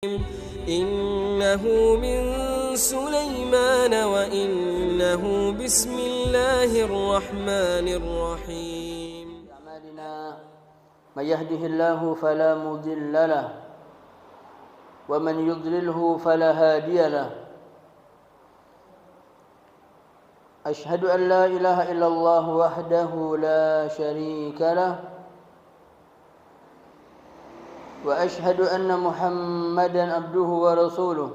إنه من سليمان وإنه بسم الله الرحمن الرحيم. أعمالنا من يهده الله فلا مضل له ومن يضلله فلا هادي له. أشهد أن لا إله إلا الله وحده لا شريك له وأشهد أن محمدا عبده ورسوله.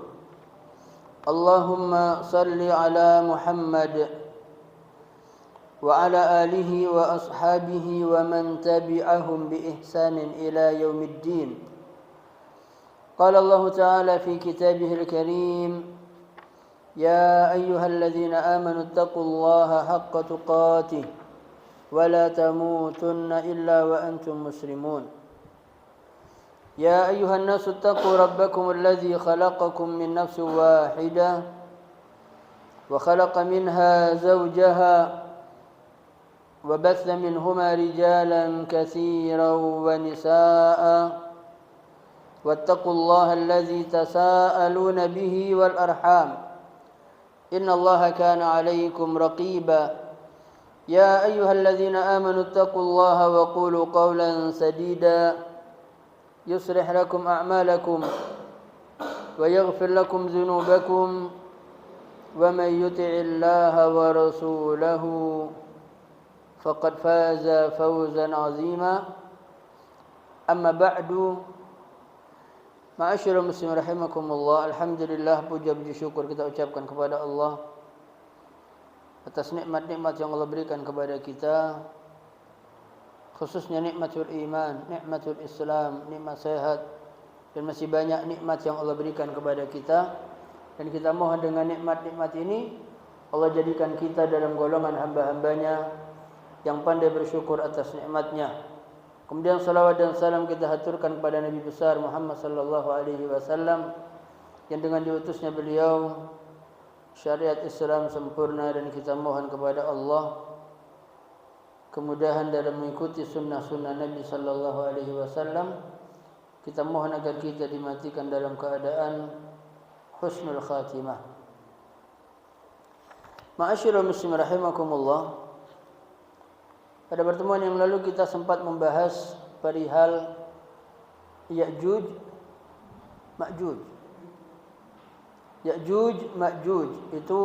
اللهم صل على محمد وعلى آله وأصحابه ومن تبعهم بإحسان إلى يوم الدين. قال الله تعالى في كتابه الكريم: يا أيها الذين آمنوا اتقوا الله حق تقاته ولا تموتن إلا وأنتم مسلمون. يا أيها الناس اتقوا ربكم الذي خلقكم من نفس واحدة وخلق منها زوجها وبث منهما رجالا كثيرا ونساء واتقوا الله الذي تساءلون به والأرحام إن الله كان عليكم رقيبا. يا أيها الذين آمنوا اتقوا الله وقولوا قولا سديدا يصلح لكم أعمالكم ويغفر لكم ذنوبكم ومن يطع الله ورسوله فقد فاز فوزا عظيما. أما بعد، ma'asyiral muslimin rahimakumullah. Alhamdulillah, puja-puji syukur kita ucapkan kepada Allah atas nikmat-nikmat yang Allah berikan kepada kita, khususnya nikmatul iman, nikmatul Islam, nikmat sehat, dan masih banyak nikmat yang Allah berikan kepada kita. Dan kita mohon dengan nikmat-nikmat ini Allah jadikan kita dalam golongan hamba-hambanya yang pandai bersyukur atas nikmatnya. Kemudian salawat dan salam kita haturkan kepada Nabi besar Muhammad sallallahu alaihi wasallam yang dengan diutusnya beliau syariat Islam sempurna, dan kita mohon kepada Allah kemudahan dalam mengikuti sunnah-sunnah Nabi sallallahu alaihi wasallam. Kita mohon agar kita dimatikan dalam keadaan husnul khatimah. Ma'asyiral muslimin rahimakumullah. Pada pertemuan yang lalu kita sempat membahas perihal Ya'juj Ma'juj. Ya'juj Ma'juj itu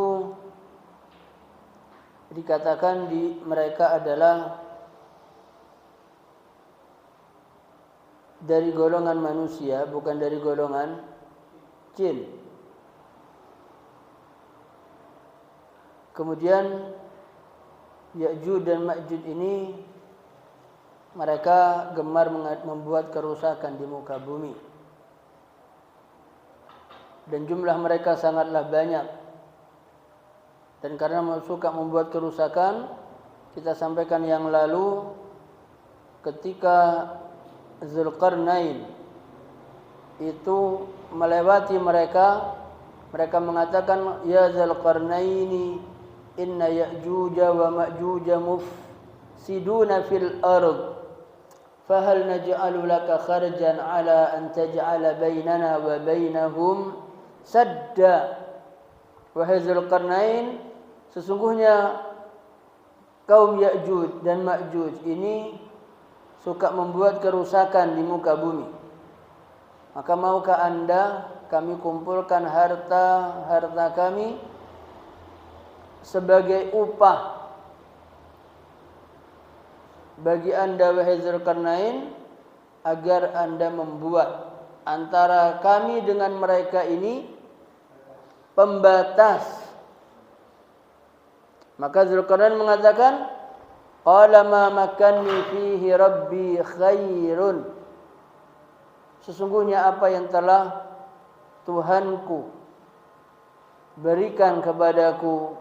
dikatakan mereka adalah dari golongan manusia, bukan dari golongan jin. Kemudian Ya'juj dan Ma'juj ini mereka gemar membuat kerusakan di muka bumi, dan jumlah mereka sangatlah banyak. Dan karena suka membuat kerusakan, kita sampaikan yang lalu ketika Zulkarnain itu melewati mereka, mereka mengatakan, ya Zulkarnaini inna Ya'juja wa Ma'juja mufsiduna fil ard fahal naj'alu laka kharjan ala an taj'ala bainana wa bainahum sadda. Wahai Zulkarnain, sesungguhnya kaum Ya'juj dan Ma'juj ini suka membuat kerusakan di muka bumi. Maka maukah Anda kami kumpulkan harta kami sebagai upah bagi Anda, wahai Zulkarnain, agar Anda membuat antara kami dengan mereka ini pembatas. Maka Zulkarnain mengatakan, qala ma makanni fihi rabbi khairun. Sesungguhnya apa yang telah Tuhanku berikan kepadaku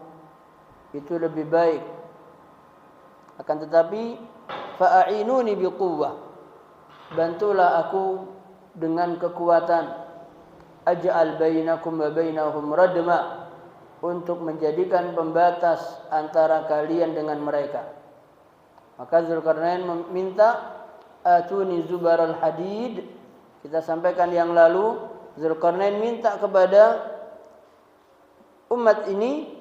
itu lebih baik. Akan tetapi fa'inuni biquwwah, bantulah aku dengan kekuatan. Aj'al bainakum wa bainahum radma, untuk menjadikan pembatas antara kalian dengan mereka. Maka Zulkarnain meminta atuni zubaral hadid. Kita sampaikan yang lalu Zulkarnain minta kepada umat ini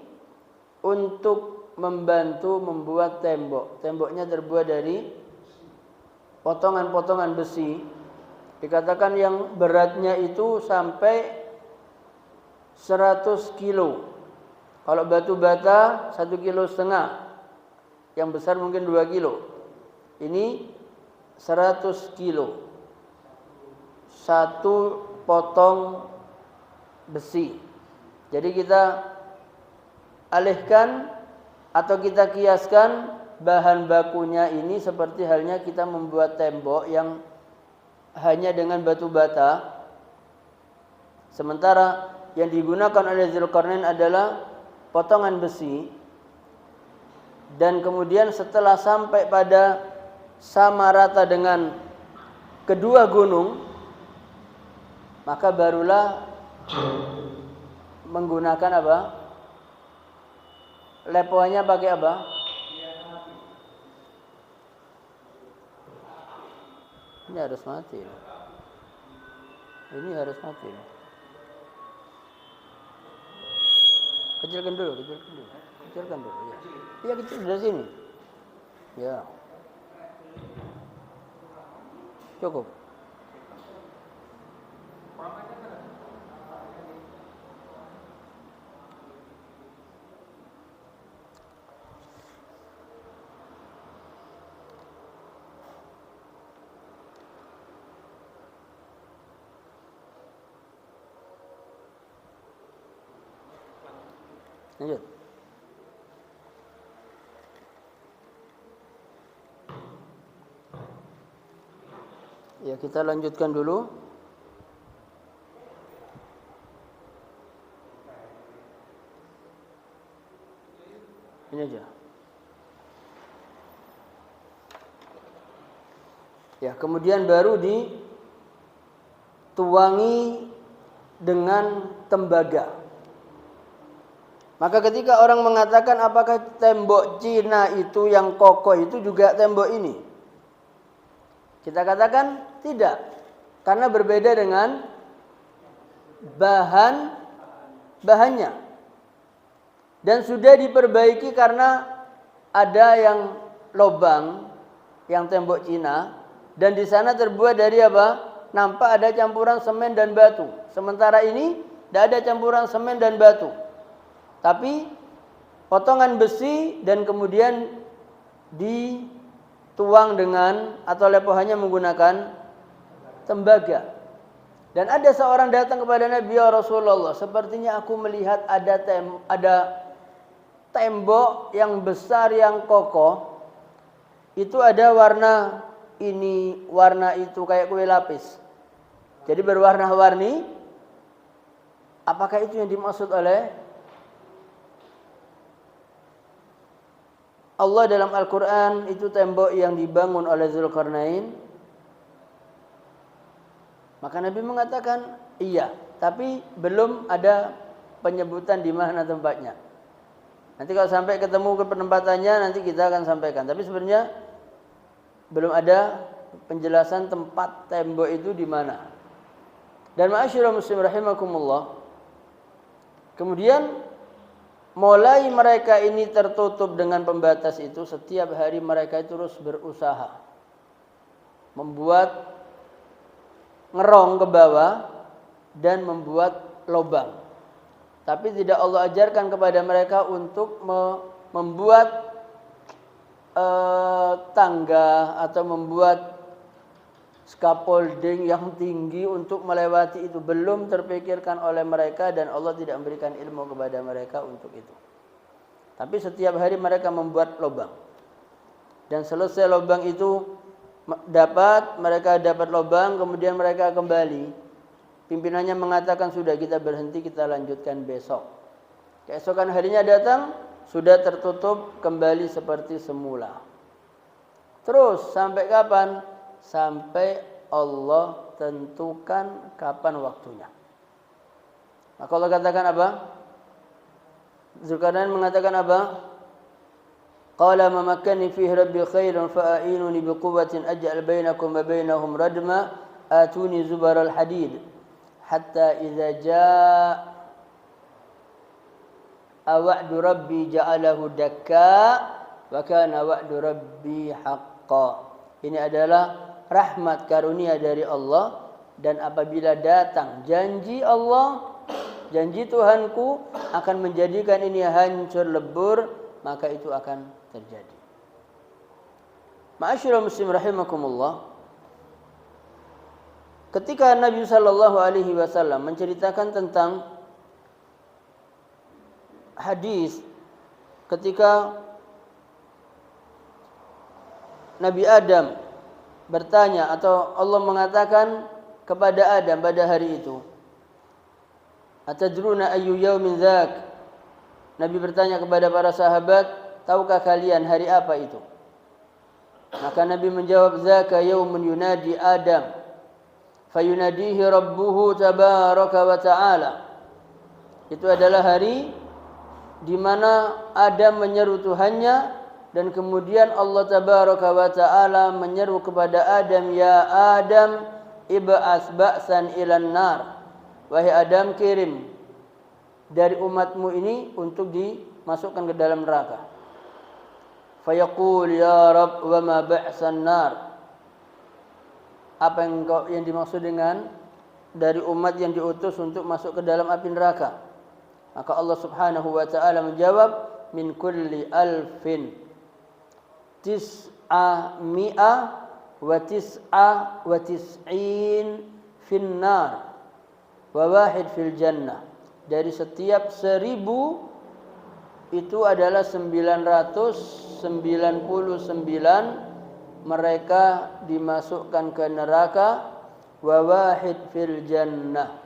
untuk membantu membuat tembok. Temboknya terbuat dari potongan-potongan besi. Dikatakan yang beratnya itu sampai 100 kilo. Kalau batu bata 1,5 kilo. Yang besar mungkin 2 kilo. Ini 100 kilo. Satu potong besi. Jadi kita alihkan atau kita kiaskan bahan bakunya ini seperti halnya kita membuat tembok yang hanya dengan batu bata. Sementara yang digunakan oleh Zulkarnain adalah potongan besi. Dan kemudian setelah sampai pada sama rata dengan kedua gunung, maka barulah menggunakan apa? Lepohannya pakai apa? Ini harus mati. Ini harus mati. Kecilkan dulu. Kecilkan dulu. Ya. Iya, kecil dari sini. Ya. Cukup. Lanjut. Ya, kita lanjutkan dulu. Ini aja. Ya, kemudian baru dituangi dengan tembaga. Maka ketika orang mengatakan apakah tembok Cina itu yang kokoh itu juga tembok ini? Kita katakan tidak. Karena berbeda dengan bahannya. Dan sudah diperbaiki karena ada yang lobang, yang tembok Cina. Dan di sana terbuat dari apa? Nampak ada campuran semen dan batu. Sementara ini tidak ada campuran semen dan batu. Tapi potongan besi dan kemudian dituang dengan atau lepohannya menggunakan tembaga. Dan ada seorang datang kepada Nabi, ya Rasulullah, sepertinya aku melihat ada tembok yang besar yang kokoh. Itu ada warna ini, warna itu kayak kue lapis. Jadi berwarna-warni. Apakah itu yang dimaksud oleh Allah dalam Al-Quran? Itu tembok yang dibangun oleh Zulkarnain? Maka Nabi mengatakan iya, tapi belum ada penyebutan di mana tempatnya. Nanti kalau sampai ketemu ke penempatannya nanti kita akan sampaikan. Tapi sebenarnya belum ada penjelasan tempat tembok itu di mana. Dan ma'asyiral muslim rahimakumullah, kemudian mulai mereka ini tertutup dengan pembatas itu, setiap hari mereka terus berusaha membuat ngerong ke bawah dan membuat lubang. Tapi tidak Allah ajarkan kepada mereka untuk membuat tangga atau membuat scaffolding yang tinggi untuk melewati itu. Belum terpikirkan oleh mereka dan Allah tidak memberikan ilmu kepada mereka untuk itu. Tapi setiap hari mereka membuat lubang. Dan selesai lubang itu mereka dapat lubang, kemudian mereka kembali. Pimpinannya mengatakan sudah, kita berhenti, kita lanjutkan besok. Keesokan harinya datang, sudah tertutup kembali seperti semula. Terus sampai kapan? Sampai Allah tentukan kapan waktunya. Maka Allah katakan apa? Zulkarnain mengatakan apa? Qala ma makkani fihi rabbi khairan fa'inuni biquwwatin aj'al bainakum wa bainahum radma atuni zubaral hadid hatta idza jaa wa'du rabbi ja'alahu dakka wa kana wa'du rabbi haqqan. Ini adalah rahmat karunia dari Allah, dan apabila datang janji Allah, janji Tuhanku akan menjadikan ini hancur lebur, maka itu akan terjadi. Ma'asyiral muslim rahimakumullah. Ketika Nabi sallallahu alaihi wasallam menceritakan tentang hadis ketika Nabi Adam bertanya, atau Allah mengatakan kepada Adam pada hari itu, atadruna ayyu yaumin dzak? Nabi bertanya kepada para sahabat, tahukah kalian hari apa itu? Maka Nabi menjawab, zaka yaumun yunadi Adam fayunadihi rabbuhu tabaraka wa ta'ala. Itu adalah hari di mana Adam menyeru Tuhannya, dan kemudian Allah tabaraka wa ta'ala menyeru kepada Adam, ya Adam ib'as ba'san ilan nar. Wahai Adam, kirim dari umatmu ini untuk dimasukkan ke dalam neraka. Fayaqul ya Rabb wa ma ba'san nar. Apa yang dimaksud dengan dari umat yang diutus untuk masuk ke dalam api neraka? Maka Allah Subhanahu wa taala menjawab, min kulli alfin tis'a mi'a wa tis'a wa tis'in fin nar wa wahid fil jannah. Dari setiap 1000 itu adalah 999 mereka dimasukkan ke neraka, wa wahid fil jannah,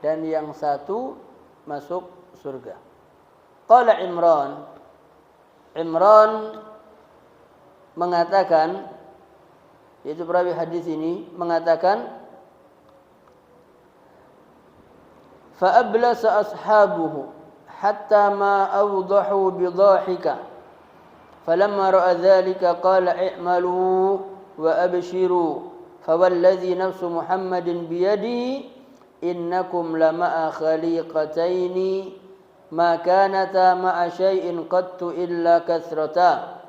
dan yang satu masuk surga. Qala Imran mengatakan, yaitu perawi hadis ini mengatakan, fa ablasa ashabuhu hatta ma awdahu bidhahika falamma ra'a dhalika qala i'malu wa abshiru fawalladhi nafsu Muhammadin biyadihi innakum lama'a khaliqataini ma kanata ma'a syai'in qattu illa kathrata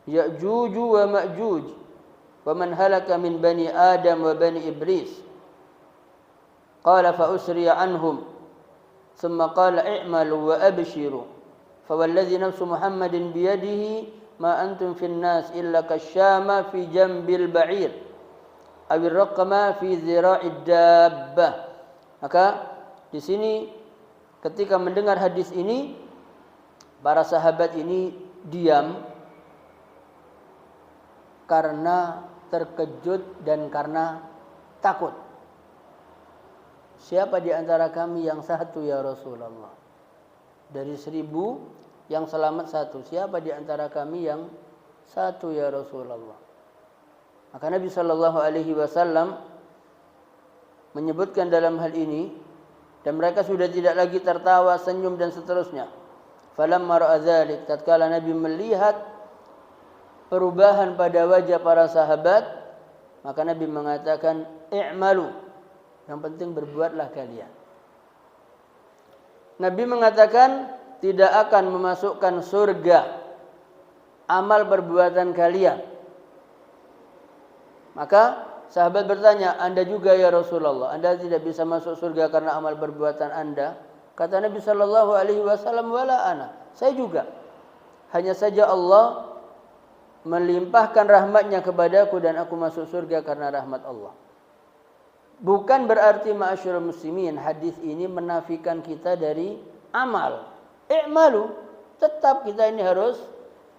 ya'juj wa ma'juj wa man halaka min bani Adam wa bani Iblis. Qala fa usriya anhum thumma qala i'malu wa abshiru fawalladhi nafsu Muhammadin biyadihi ma antum fin nas illa kasyama fi jambil ba'ir awir raqama fi zira'id dabbah. Maka di sini ketika mendengar hadis ini, para sahabat ini diam karena terkejut dan karena takut. Siapa di antara kami yang satu ya Rasulullah? Dari 1000 yang selamat satu. Siapa di antara kami yang satu ya Rasulullah? Maka Nabi sallallahu alaihi wasallam menyebutkan dalam hal ini, dan mereka sudah tidak lagi tertawa, senyum dan seterusnya. Falamma ra'a dzalik, tatkala Nabi melihat perubahan pada wajah para sahabat, maka Nabi mengatakan, i'malu, yang penting berbuatlah kalian. Nabi mengatakan tidak akan memasukkan surga amal perbuatan kalian. Maka sahabat bertanya, Anda juga ya Rasulullah, Anda tidak bisa masuk surga karena amal perbuatan Anda? Kata Nabi sallallahu alaihi wasallam, wala ana, saya juga. Hanya saja Allah melimpahkan rahmatnya kepadaku dan aku masuk surga karena rahmat Allah. Bukan berarti ma'asyiral muslimin hadis ini menafikan kita dari amal. I'malu, tetap kita ini harus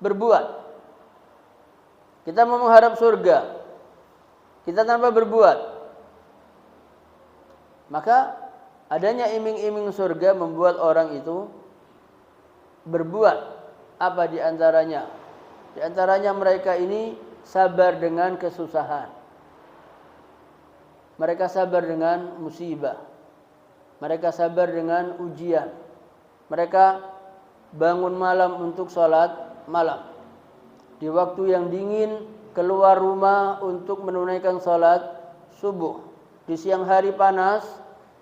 berbuat. Kita mau mengharap surga, kita tanpa berbuat, maka adanya iming-iming surga membuat orang itu berbuat. Apa di antaranya? Di antaranya mereka ini sabar dengan kesusahan. Mereka sabar dengan musibah. Mereka sabar dengan ujian. Mereka bangun malam untuk sholat malam. Di waktu yang dingin keluar rumah untuk menunaikan sholat subuh. Di siang hari panas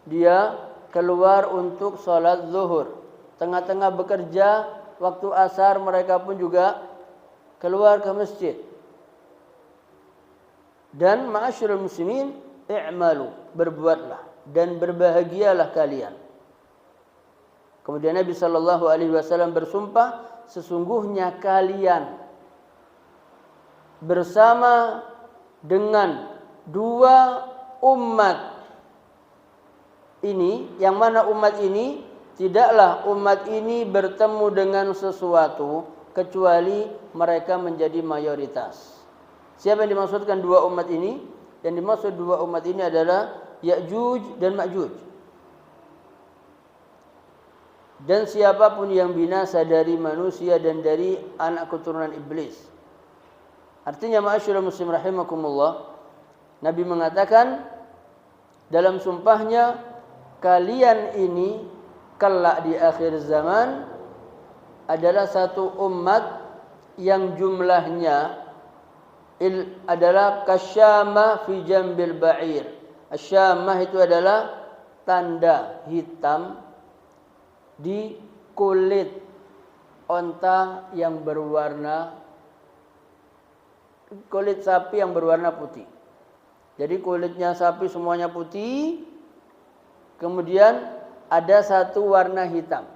dia keluar untuk sholat zuhur. Tengah-tengah bekerja, waktu asar mereka pun juga keluar ke masjid. Dan ma'asyiral muslimin, i'malu, berbuatlah dan berbahagialah kalian. Kemudian Nabi sallallahu alaihi wasallam bersumpah, sesungguhnya kalian bersama dengan dua umat ini, yang mana umat ini tidaklah umat ini bertemu dengan sesuatu kecuali mereka menjadi mayoritas. Siapa yang dimaksudkan dua umat ini? Yang dimaksud dua umat ini adalah Ya'juj dan Ma'juj. Dan siapapun yang binasa dari manusia dan dari anak keturunan iblis. Artinya ma'asyiral muslim rahimakumullah, Nabi mengatakan dalam sumpahnya, kalian ini kelak di akhir zaman adalah satu umat yang jumlahnya adalah kasyamah fi jambil ba'ir. Asyamah itu adalah tanda hitam di kulit onta yang berwarna, kulit sapi yang berwarna putih. Jadi kulitnya sapi semuanya putih, kemudian ada satu warna hitam.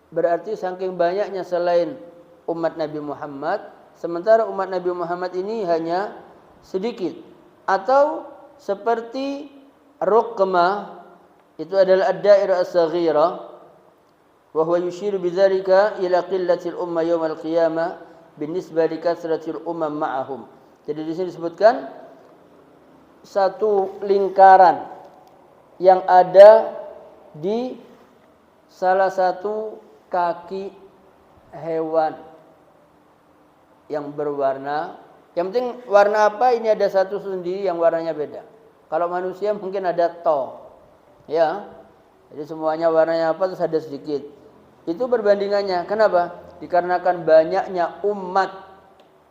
Berarti saking banyaknya selain umat Nabi Muhammad, sementara umat Nabi Muhammad ini hanya sedikit. Atau seperti Ruqmah, itu adalah ad-dairah as-saghirah, wa huwa yushiru bidzalika ila qillatil umma yaumil qiyamah binisbah li kathratil umam ma'ahum. Jadi di sini disebutkan satu lingkaran yang ada di salah satu kaki hewan yang berwarna. Yang penting warna apa, ini ada satu sendiri yang warnanya beda. Kalau manusia mungkin ada ya. Jadi semuanya warnanya apa, terus ada sedikit. Itu perbandingannya. Kenapa? Dikarenakan banyaknya umat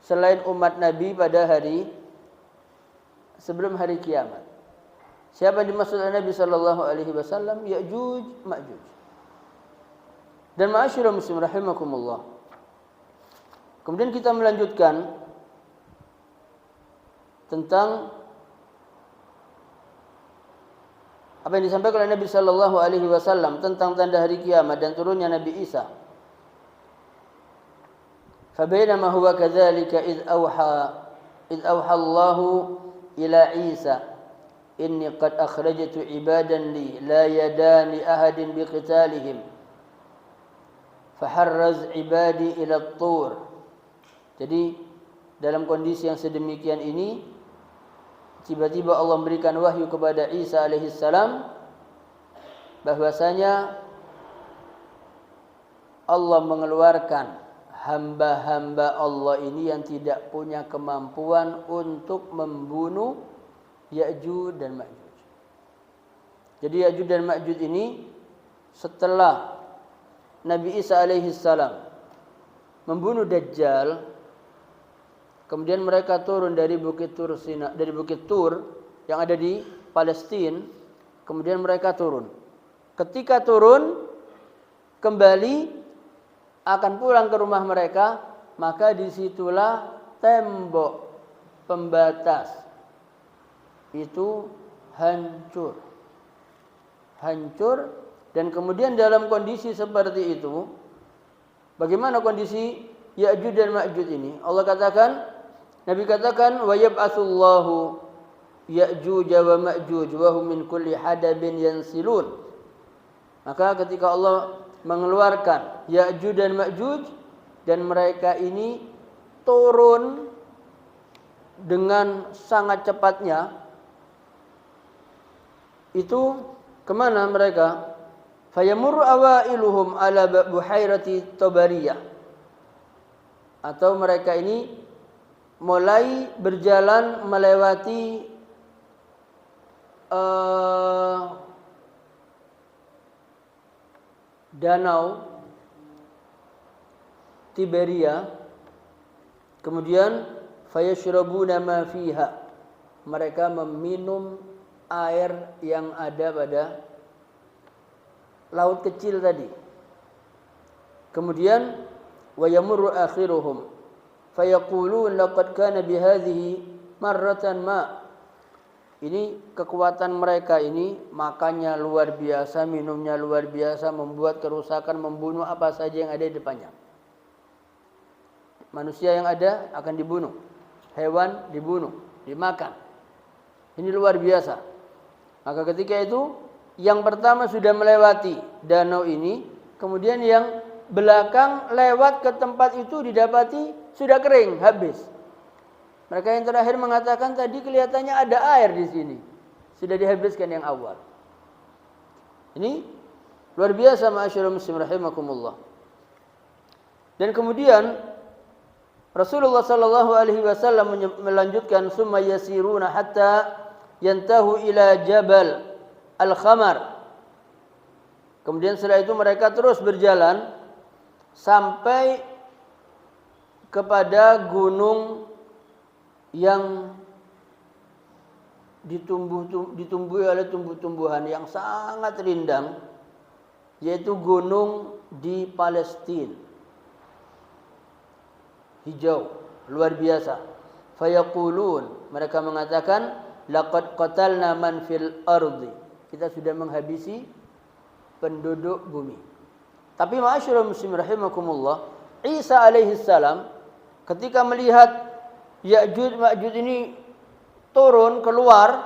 selain umat Nabi pada hari sebelum hari kiamat. Siapa dimaksud Nabi sallallahu alaihi wasallam? Ya'juj, Ma'juj. Dan ma'asyiral muslim rahimakumullah. Kemudian kita melanjutkan tentang apa yang disampaikan oleh Nabi sallallahu alaihi wasallam tentang tanda hari kiamat dan turunnya Nabi Isa. Fa bainama huwa kadzalika id auha Allahu ila Isa inni qad akhrajtu ibadan li la yadan li ahadin biqitalihim faharraz ibadi ila at-tur. Jadi dalam kondisi yang sedemikian ini, tiba-tiba Allah memberikan wahyu kepada Isa alaihissalam bahwasanya Allah mengeluarkan hamba-hamba Allah ini yang tidak punya kemampuan untuk membunuh Ya'juj dan Ma'juj. Jadi Ya'juj dan Ma'juj ini setelah Nabi Isa alaihissalam membunuh Dajjal, kemudian mereka turun dari Bukit Tur yang ada di Palestina. Kemudian mereka turun. Ketika turun kembali akan pulang ke rumah mereka, maka disitulah tembok pembatas itu hancur. Dan kemudian dalam kondisi seperti itu, bagaimana kondisi Ya'juj dan Ma'juj ini? Allah katakan, Nabi katakan, wa yab'atsullahu Ya'juj wa Ma'juj wa hum min kulli hadabin yansilun. Maka ketika Allah mengeluarkan Ya'juj dan Ma'juj dan mereka ini turun dengan sangat cepatnya, itu kemana mereka? Fayamurru awailuhum ala buhairati Tabariyah. Atau mereka ini mulai berjalan melewati danau Tiberia, kemudian fayashrabuna ma fiha, mereka meminum air yang ada pada laut kecil tadi. Kemudian wa yamurru akhiruhum fayaqulun laqad kana bihadhihi marratan ma. Ini kekuatan mereka ini, makannya luar biasa, minumnya luar biasa, membuat kerusakan, membunuh apa saja yang ada di depannya. Manusia yang ada akan dibunuh, hewan dibunuh, dimakan. Ini luar biasa. Maka ketika itu yang pertama sudah melewati danau ini, kemudian yang belakang lewat ke tempat itu didapati sudah kering, habis. Mereka yang terakhir mengatakan tadi kelihatannya ada air di sini. Sudah dihabiskan yang awal. Ini luar biasa ma'asyiral muslimin rahimakumullah. Dan kemudian Rasulullah sallallahu alaihi wasallam melanjutkan summa yasiruna hatta yantahu ila jabal al-khamar. Kemudian setelah itu mereka terus berjalan sampai kepada gunung yang ditumbuhi oleh tumbuh-tumbuhan yang sangat rindang, yaitu gunung di Palestina. Hijau, luar biasa. Fayaqulun, mereka mengatakan laqad qatalna man fil ardi. Kita sudah menghabisi penduduk bumi. Tapi ma'asyiral muslimin rahimakumullah, Isa alaihi salam ketika melihat Ya'juj Ma'juj ini turun keluar,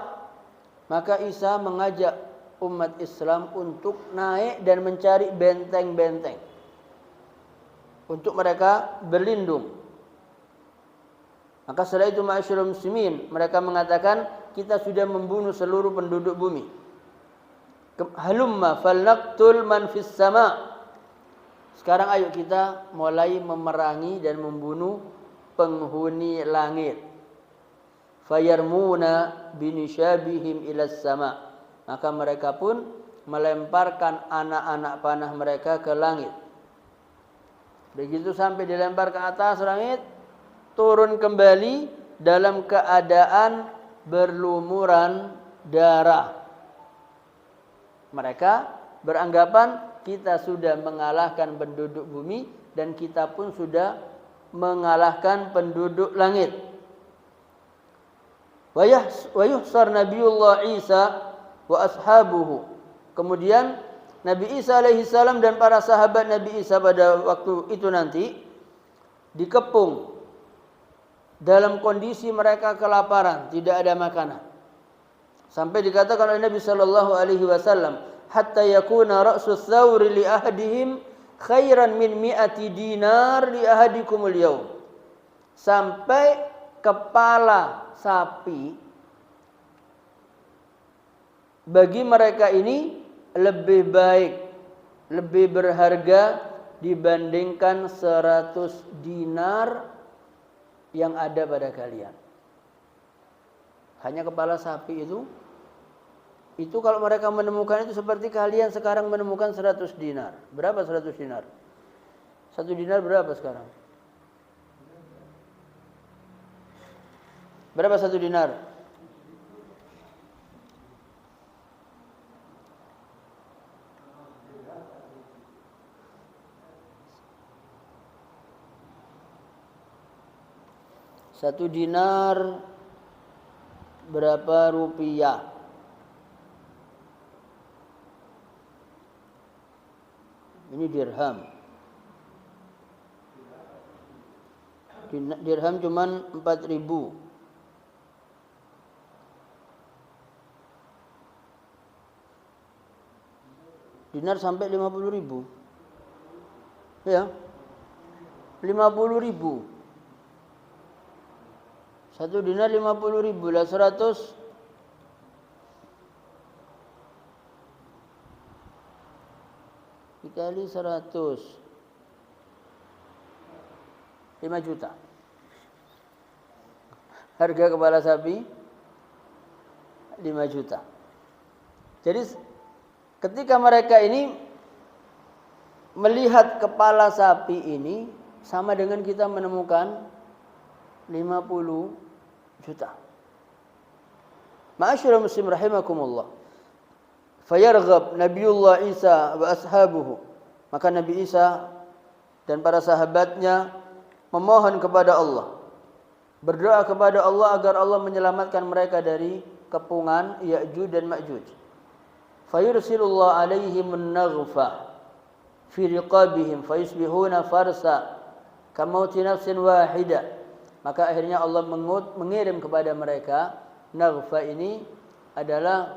maka Isa mengajak umat Islam untuk naik dan mencari benteng-benteng untuk mereka berlindung. Maka setelah itu ma'asyiral muslimin, mereka mengatakan kita sudah membunuh seluruh penduduk bumi. Halumma falnaqtul man fis sama. Sekarang ayo kita mulai memerangi dan membunuh penghuni langit. Fayarmuna binishabihim ilas sama. Maka mereka pun melemparkan anak-anak panah mereka ke langit. Begitu sampai dilempar ke atas langit, turun kembali dalam keadaan berlumuran darah. Mereka beranggapan kita sudah mengalahkan penduduk bumi dan kita pun sudah mengalahkan penduduk langit. Wa yuhsar Nabiullah Isa wa ashabuhu. Kemudian Nabi Isa alaihi salam dan para sahabat Nabi Isa pada waktu itu nanti dikepung dalam kondisi mereka kelaparan, tidak ada makanan. Sampai dikatakan oleh Nabi sallallahu alaihi wasallam, hatta yakuna ra'sus thawri li ahadihim khairan min mi'ati dinar li ahadikumul yaum. Sampai kepala sapi bagi mereka ini lebih baik, lebih berharga dibandingkan 100 dinar yang ada pada kalian. Hanya kepala sapi itu kalau mereka menemukan itu seperti kalian sekarang menemukan 100 dinar. Berapa 100 dinar? 1 dinar berapa sekarang? Berapa 1 dinar? Satu dinar berapa rupiah? Ini dirham. Dirham cuman 4.000. Dinar sampai 50.000. Ya. 50.000. 1 dinar 50.000 lah 100 dikali 100 5 juta. Harga kepala sapi 5 juta. Jadi ketika mereka ini melihat kepala sapi ini sama dengan kita menemukan 50 juta. Ma'asyiral muslim rahimakumullah. Fayarghab Nabiullah Isa wa ashabuhu. Maka Nabi Isa dan para sahabatnya memohon kepada Allah, berdoa kepada Allah agar Allah menyelamatkan mereka dari kepungan Ya'juj dan Ma'juj. Fayursilullah alaihim an-naghfa fi riqabihim fayusbihuna farsa kamauti nafsin wahidah. Maka akhirnya Allah mengirim kepada mereka. Naghfa ini adalah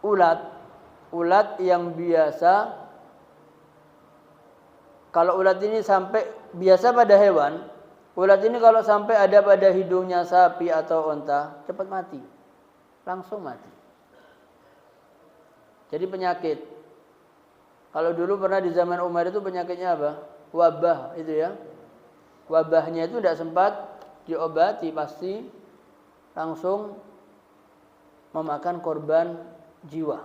ulat yang biasa. Kalau ulat ini sampai biasa pada hewan, ulat ini kalau sampai ada pada hidungnya sapi atau unta, cepat mati, langsung mati. Jadi penyakit. Kalau dulu pernah di zaman Umar itu penyakitnya apa? Wabah itu ya. Wabahnya itu tidak sempat diobati, pasti langsung memakan korban jiwa.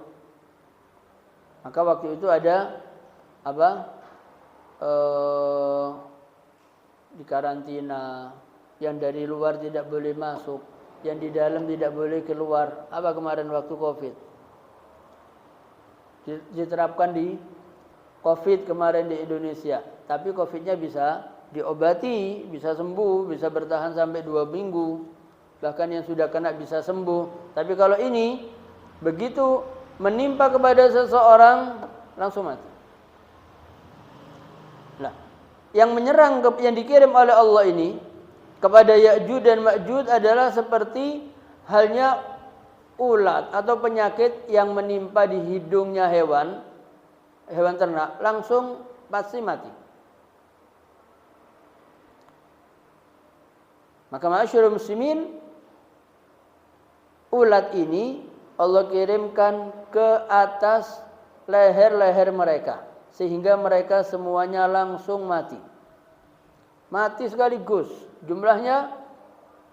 Maka waktu itu ada di karantina, yang dari luar tidak boleh masuk, yang di dalam tidak boleh keluar. Apa kemarin waktu Covid? Diterapkan di Covid kemarin di Indonesia. Tapi Covid-nya bisa diobati, bisa sembuh, bisa bertahan sampai 2 minggu. Bahkan yang sudah kena bisa sembuh. Tapi kalau ini begitu menimpa kepada seseorang langsung mati. Nah, yang menyerang yang dikirim oleh Allah ini kepada Ya'juj dan Ma'juj adalah seperti halnya ulat atau penyakit yang menimpa di hidungnya hewan ternak, langsung pasti mati. Maka ma'asyiral muslimin, ulat ini Allah kirimkan ke atas leher-leher mereka sehingga mereka semuanya langsung mati. Mati sekaligus. Jumlahnya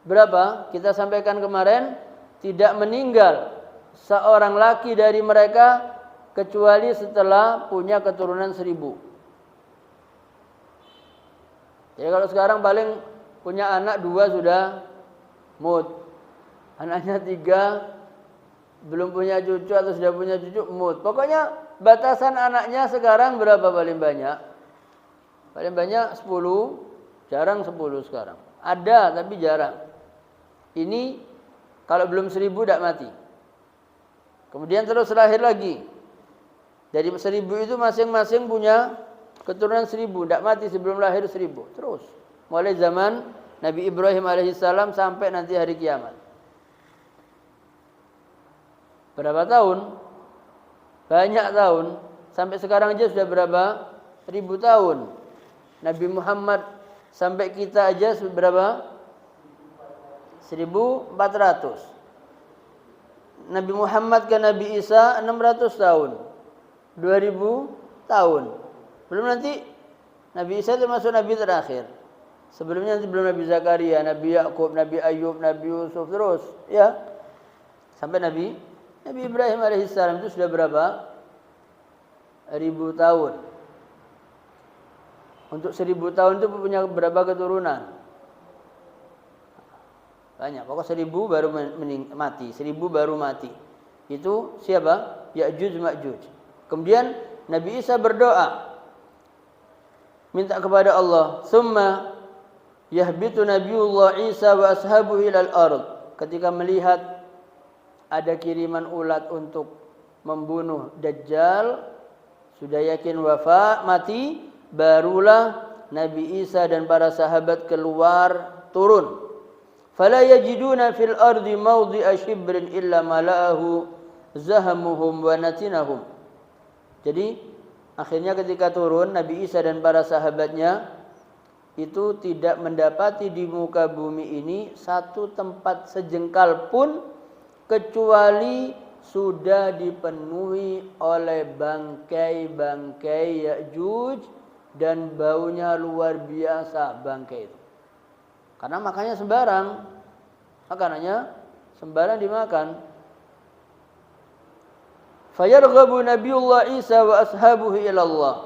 berapa? Kita sampaikan kemarin, tidak meninggal seorang laki dari mereka kecuali setelah punya keturunan 1000. Jadi kalau sekarang paling punya anak 2 sudah maut. Anaknya 3 belum punya cucu atau sudah punya cucu maut. Pokoknya batasan anaknya sekarang berapa paling banyak? Paling banyak 10, jarang 10 sekarang. Ada tapi jarang. Ini kalau belum 1000 tidak mati. Kemudian terus lahir lagi. Dari 1000 itu masing-masing punya keturunan 1000, tidak mati sebelum lahir 1000. Terus mulai zaman Nabi Ibrahim alaihissalam sampai nanti hari kiamat. Berapa tahun? Banyak tahun. Sampai sekarang aja sudah berapa? 1000 tahun. Nabi Muhammad sampai kita aja berapa? 1400. Nabi Muhammad ke Nabi Isa 600 tahun. 2000 tahun. Belum nanti Nabi Isa termasuk Nabi terakhir. Sebelumnya nanti belum Nabi Zakaria, Nabi Yakub, Nabi Ayub, Nabi Yusuf, terus ya. Sampai Nabi Ibrahim alaihissalam itu sudah berapa? 1000 tahun. Untuk 1000 tahun itu punya berapa keturunan? Banyak. Pokok 1000 baru mati. 1000 baru mati. Itu siapa? Ya'juj Ma'juj. Kemudian Nabi Isa berdoa. Minta kepada Allah. Summa yahbitu Nabiullah Isa wa ashabuhu ilal ard. Ketika melihat ada kiriman ulat untuk membunuh Dajjal, sudah yakin wafat, mati, barulah Nabi Isa dan para sahabat keluar turun. Fala yajiduna fil ardi mawdi'a shibrin illa mala'ahu zahamuhum wa natinahum. Jadi akhirnya ketika turun Nabi Isa dan para sahabatnya itu tidak mendapati di muka bumi ini satu tempat sejengkal pun kecuali sudah dipenuhi oleh bangkai-bangkai Ya'juj dan baunya luar biasa bangkai itu. Karena makannya sembarang. Makanannya sembarang dimakan. Fayarghabu Nabiullah Isa wa ashabuhu ila Allah.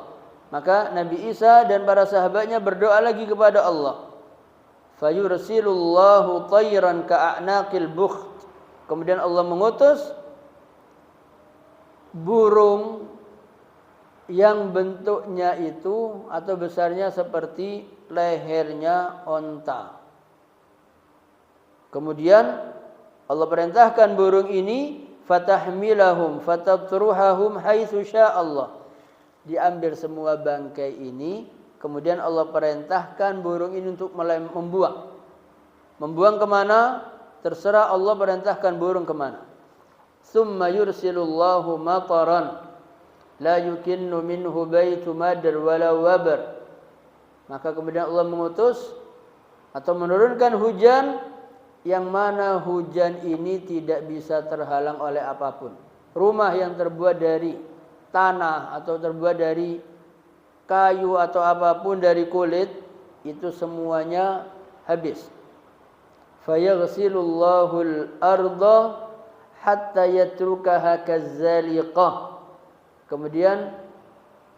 Maka Nabi Isa dan para sahabatnya berdoa lagi kepada Allah. fayursilullahu tayran ka'anaqil bukht. Kemudian Allah mengutus burung yang bentuknya itu atau besarnya seperti lehernya onta. Kemudian Allah perintahkan burung ini fatahmilahum fatatruhahum haitsu sya'allah. Diambil semua bangkai ini, kemudian Allah perintahkan burung ini untuk membuang. Membuang kemana? Terserah Allah perintahkan burung kemana. Tsumma yursilullahu mataran la yukinnu minhu baitu madr wala wabar. Maka kemudian Allah mengutus atau menurunkan hujan yang mana hujan ini tidak bisa terhalang oleh apapun. Rumah yang terbuat dari tanah atau terbuat dari kayu atau apapun dari kulit itu semuanya habis. Fayaghsilullahu al-ardha hatta yatrukaha kazzaliqah. Kemudian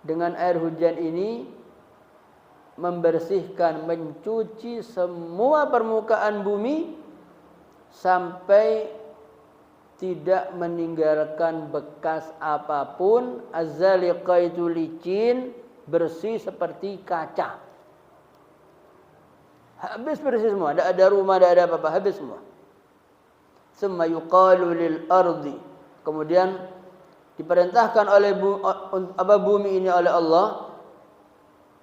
dengan air hujan ini membersihkan, mencuci semua permukaan bumi sampai tidak meninggalkan bekas apapun. Az-zaliqah itu licin, bersih seperti kaca. Habis bersih semua, tidak ada rumah, tidak ada apa-apa, habis semua. Tsumma yuqalu lil ardi. Kemudian diperintahkan oleh bumi ini oleh Allah,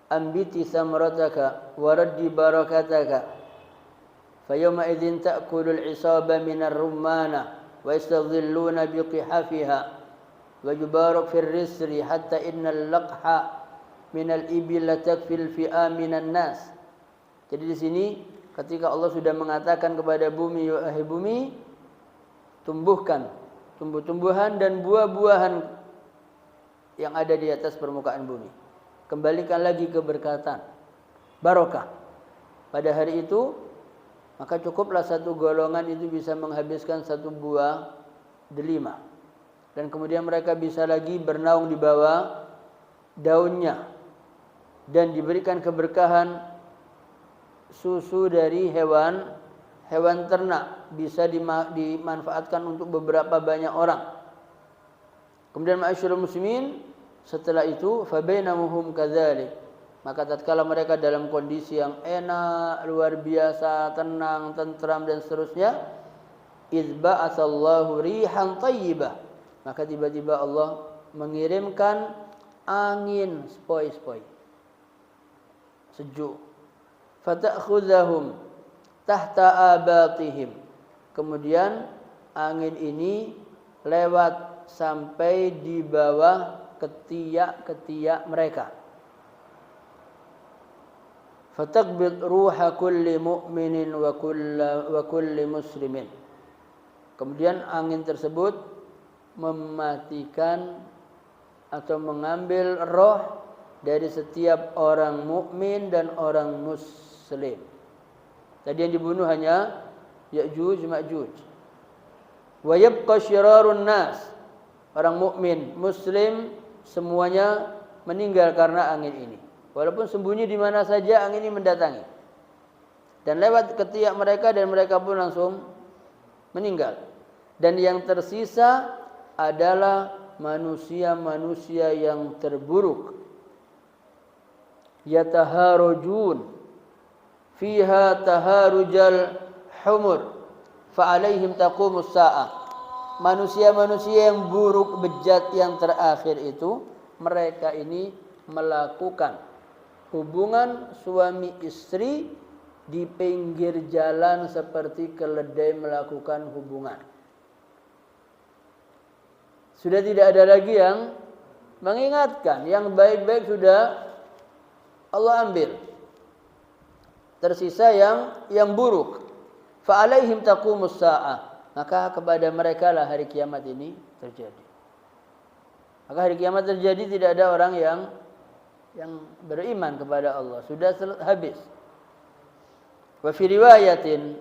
ambiti samrataka wa raddi barakataka fayawma idzin ta'kulul isaba minar rumana wa yastadhilluna biqihafiha wa yubarak fir risri hatta innal laqha minal ibil la takfil fi'a minan nas. Jadi di sini ketika Allah sudah mengatakan kepada bumi, wahai bumi, tumbuhkan tumbuh-tumbuhan dan buah-buahan yang ada di atas permukaan bumi. Kembalikan lagi keberkatan, barokah. Pada hari itu, maka cukuplah satu golongan itu bisa menghabiskan satu buah delima. Dan kemudian mereka bisa lagi bernaung di bawah daunnya. Dan diberikan keberkahan susu dari hewan ternak, bisa dimanfaatkan untuk beberapa banyak orang. Kemudian ma'asyiral muslimin, setelah itu fabainahum kadzalik, maka tatkala mereka dalam kondisi yang enak, luar biasa, tenang, tentram dan seterusnya, idz ba'atsallahu rihan thayyibah, maka tiba-tiba Allah mengirimkan angin sepoi-sepoi, sejuk. Fata'khudhahum tahta abatihim. Kemudian angin ini lewat sampai di bawah ketiak-ketiak mereka. Fataqbid ruha kulli mu'minin wa kulli muslimin. Kemudian angin tersebut mematikan atau mengambil roh dari setiap orang mukmin dan orang muslim. Tadi yang dibunuh hanya Ya'juj Ma'juj. Wa yabqa syirarun nas. Orang mukmin, muslim semuanya meninggal karena angin ini. Walaupun sembunyi di mana saja, angin ini mendatangi. Dan lewat ketiak mereka dan mereka pun langsung meninggal. Dan yang tersisa adalah manusia-manusia yang terburuk. Yataharujun fiha taharujal humur fa'alaihim taqumus sa'ah. Manusia-manusia yang buruk, bejat yang terakhir itu, mereka ini melakukan hubungan suami istri di pinggir jalan seperti keledai melakukan hubungan. Sudah tidak ada lagi yang mengingatkan, yang baik-baik sudah Allah ambil. Tersisa yang buruk. Fa'alaihim taqumus sa'ah. Maka kepada mereka lah hari kiamat ini terjadi. Maka hari kiamat terjadi, tidak ada orang yang beriman kepada Allah. Sudah habis. Wa fi riwayatin,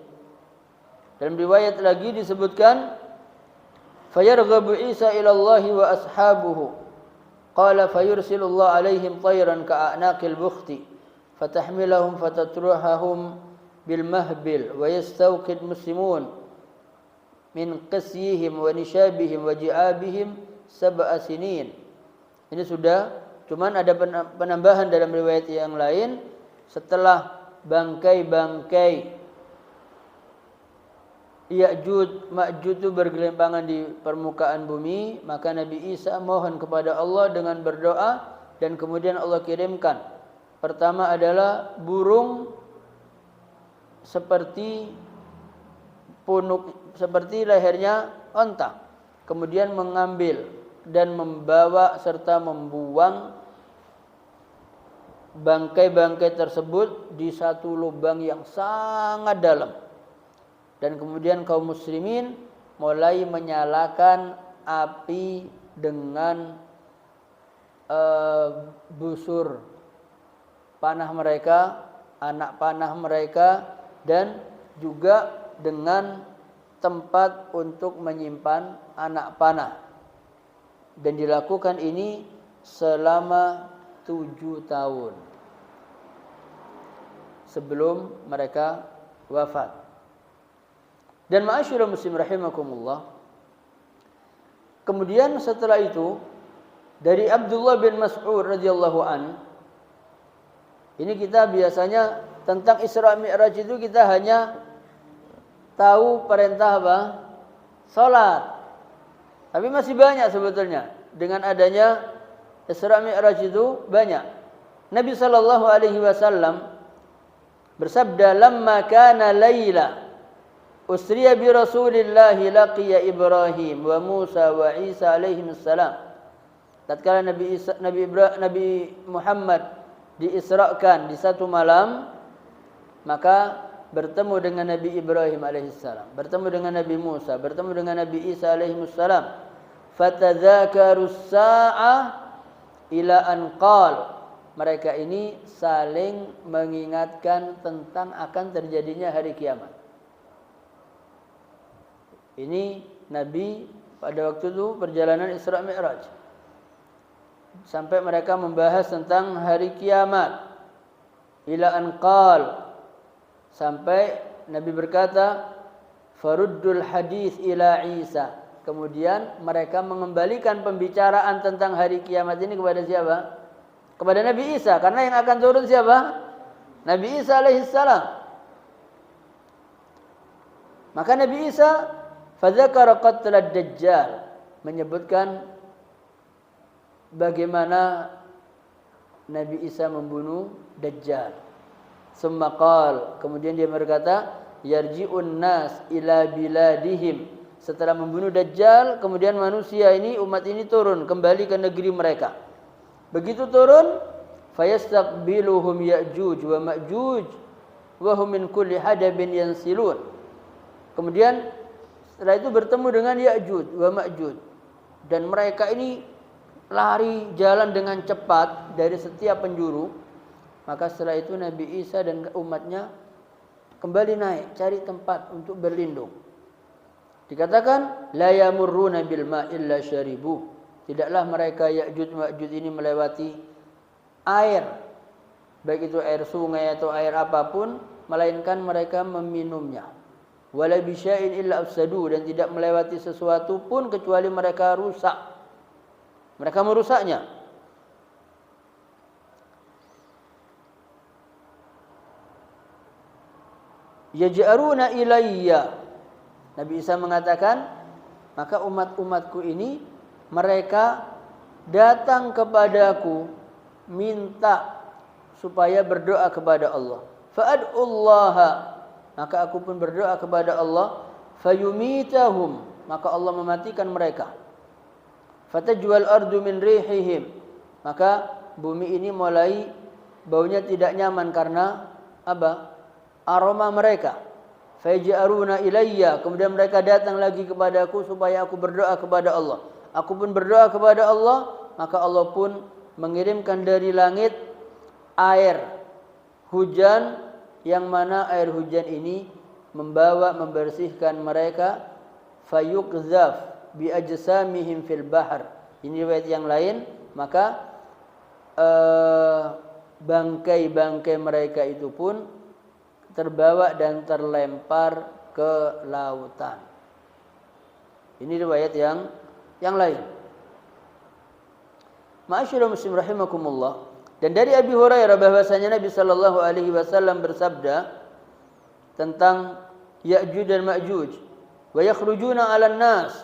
dalam riwayat lagi disebutkan, fayarghabu Isa ila Allah wa ashabuhu. Qala fayursilullahu alaihim tayran ka'anaqil bukhti fatahmilahum fatatruhahum bil mahbil wa yastawqid muslimun min qasyihim wa nishabihim wa ji'abihim sab'a sinin. Ini sudah, cuman ada penambahan dalam riwayat yang lain, setelah bangkai-bangkai Ya'juj Ma'juj itu bergelimpangan di permukaan bumi, maka Nabi Isa mohon kepada Allah dengan berdoa, dan kemudian Allah kirimkan. Pertama adalah burung seperti punuk, seperti lehernya onta, kemudian mengambil dan membawa serta membuang bangkai-bangkai tersebut di satu lubang yang sangat dalam. Dan kemudian kaum muslimin mulai menyalakan api dengan busur panah mereka, anak panah mereka, dan juga dengan tempat untuk menyimpan anak panah. Dan dilakukan ini selama 7 tahun sebelum mereka wafat. Dan ma'asyiral muslim rahimakumullah, kemudian setelah itu dari Abdullah bin Mas'ud radhiyallahu an, ini kita biasanya tentang Isra Mi'raj itu kita hanya tahu perintah apa? Salat. Tapi masih banyak sebetulnya. Dengan adanya Isra Mi'raj itu banyak. Nabi sallallahu alaihi wasallam bersabda, "Lamma kana laila usriya bi Rasulillah laqiya Ibrahim wa Musa wa Isa alaihi salam." Tatkala Nabi Muhammad diisrakan di satu malam, maka bertemu dengan Nabi Ibrahim alaihissalam, bertemu dengan Nabi Musa, bertemu dengan Nabi Isa alaihissalam. Fatadzakarus sa'ah ila an qala. Mereka ini saling mengingatkan tentang akan terjadinya hari kiamat. Ini Nabi pada waktu itu perjalanan Isra Mi'raj, sampai mereka membahas tentang hari kiamat. Ila an qala, sampai Nabi berkata, faruddul hadis ila Isa. Kemudian mereka mengembalikan pembicaraan tentang hari kiamat ini kepada siapa? Kepada Nabi Isa, karena yang akan turun siapa? Nabi Isa alaihissalam. Maka Nabi Isa fadzakara qatlad dajjal, menyebutkan bagaimana Nabi Isa membunuh Dajjal. Summa qala, kemudian dia berkata, yarji'un nas ila biladihim. Setelah membunuh Dajjal, kemudian manusia ini, umat ini turun kembali ke negeri mereka. Begitu turun, fayastaqbiluhum Ya'juj wa Ma'juj wa hum min kulli hadabin yansilun. Kemudian setelah itu bertemu dengan Ya'juj wa Ma'juj, dan mereka ini lari jalan dengan cepat dari setiap penjuru. Maka setelah itu Nabi Isa dan umatnya kembali naik, cari tempat untuk berlindung. Dikatakan la yamurruna bil ma'i illa syaribu. Tidaklah mereka Ya'juj Ma'juj ini melewati air, baik itu air sungai atau air apapun, melainkan mereka meminumnya. Wala bisya'in illa afsadu, dan tidak melewati sesuatu pun kecuali mereka rusak. Mereka merusaknya. Yaj'aruna ilayya. Nabi Isa mengatakan, maka umat-umatku ini mereka datang kepadaku minta supaya berdoa kepada Allah. Fa'ad'ullaha, maka aku pun berdoa kepada Allah. Fayumitahum, maka Allah mematikan mereka. Fatajwal ardu min rihihim, maka bumi ini mulai baunya tidak nyaman karena apa? Aroma mereka. Faj'aruna ilayya, kemudian mereka datang lagi kepadaku supaya aku berdoa kepada Allah. Aku pun berdoa kepada Allah, maka Allah pun mengirimkan dari langit air hujan, yang mana air hujan ini membersihkan mereka. Fayuqzaf bi ajsamihim fil bahr. Ini riwayat yang lain, maka bangkai-bangkai mereka itu pun terbawa dan terlempar ke lautan. Ini riwayat yang lain. Ma'asyiral muslim rahimakumullah. Dan dari Abi Hurairah bahwasanya Nabi sallallahu alaihi wasallam bersabda tentang Ya'juj dan Ma'juj, wa yakhrujuna 'alan nas,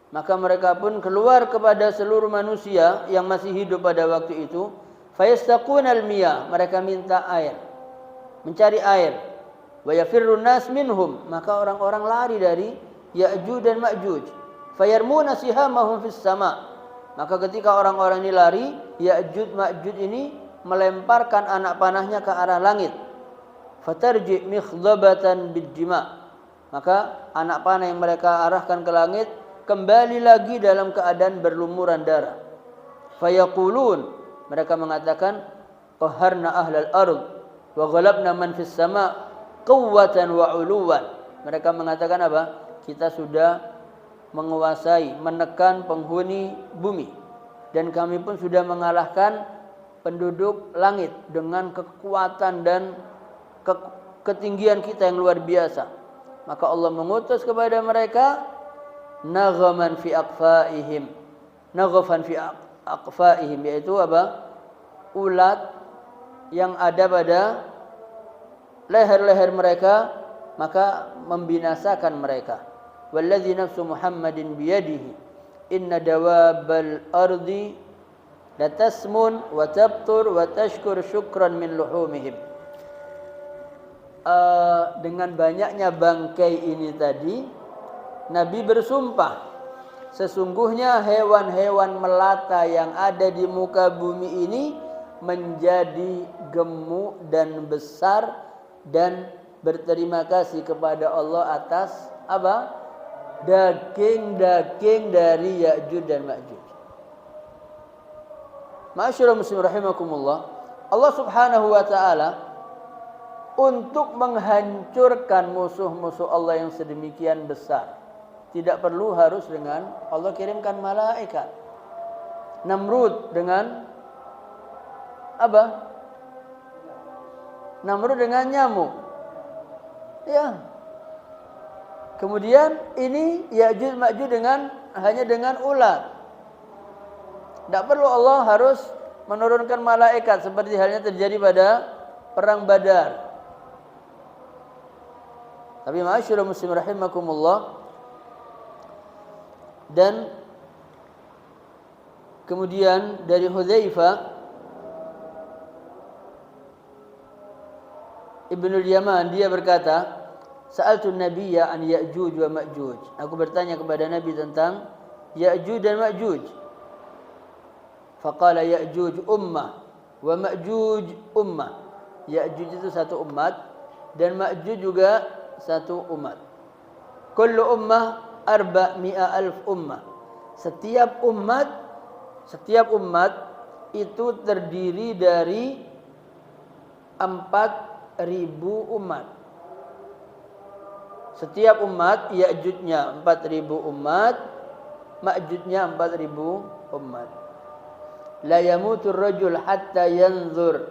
maka mereka pun keluar kepada seluruh manusia yang masih hidup pada waktu itu, fayastaqunal miyah, mereka minta air, mencari air, wa yafirrun nas minhum, maka orang-orang lari dari Ya'juj dan Ma'juj, fayarmuna sihamahum fis sama', maka ketika orang-orang ini lari, Ya'juj Ma'juj ini melemparkan anak panahnya ke arah langit. Fatarji mikhdabatan bidjima, maka anak panah yang mereka arahkan ke langit kembali lagi dalam keadaan berlumuran darah. Fayaqulun, mereka mengatakan, qaharna ahlal ard wa ghalabna man fis sama' quwwatan wa 'uluwan. Mereka mengatakan apa? Kita sudah menguasai, menekan penghuni bumi, dan kami pun sudah mengalahkan penduduk langit dengan kekuatan dan ketinggian kita yang luar biasa. Maka Allah mengutus kepada mereka naghaman fi aqfaihim, naghafan fi aqfaihim, yaitu apa? Ulat yang ada pada leher-leher mereka, maka membinasakan mereka. Walladzi nafsu Muhammadin biyadihi inna dawabal ardi latasmun wa tabtur wa tashkur syukran min luhumihim. Dengan banyaknya bangkai ini tadi, Nabi bersumpah, sesungguhnya hewan-hewan melata yang ada di muka bumi ini menjadi gemuk dan besar dan berterima kasih kepada Allah atas apa? Daging-daging dari Ya'juj dan Ma'juj. Ma'asyiral muslimin rahimakumullah, Allah Subhanahu wa taala untuk menghancurkan musuh-musuh Allah yang sedemikian besar, tidak perlu harus dengan Allah kirimkan malaikat. Namrud dengan apa? Namrud dengan nyamuk. Ya. Kemudian ini Ya'juj Ma'juj hanya dengan ulat. Tidak perlu Allah harus menurunkan malaikat seperti halnya terjadi pada perang Badar. Tapi ma'asyiral muslimin rahimakumullah, dan kemudian dari Hudzaifah Ibnul Yaman, dia berkata, sa'altu nabiyya an Ya'juj wa Ma'juj, aku bertanya kepada Nabi tentang Ya'juj dan Ma'juj. Faqala Ya'juj ummah wa Ma'juj ummah. Ya'juj itu satu umat dan Ma'juj juga satu umat. Kullu ummah 400,000 ummah. Setiap umat itu terdiri dari 4.000 umat. Setiap umat, Ya'jujnya 4.000 umat, Ma'jujnya 4.000 umat. La yamutur rajul hatta yanzur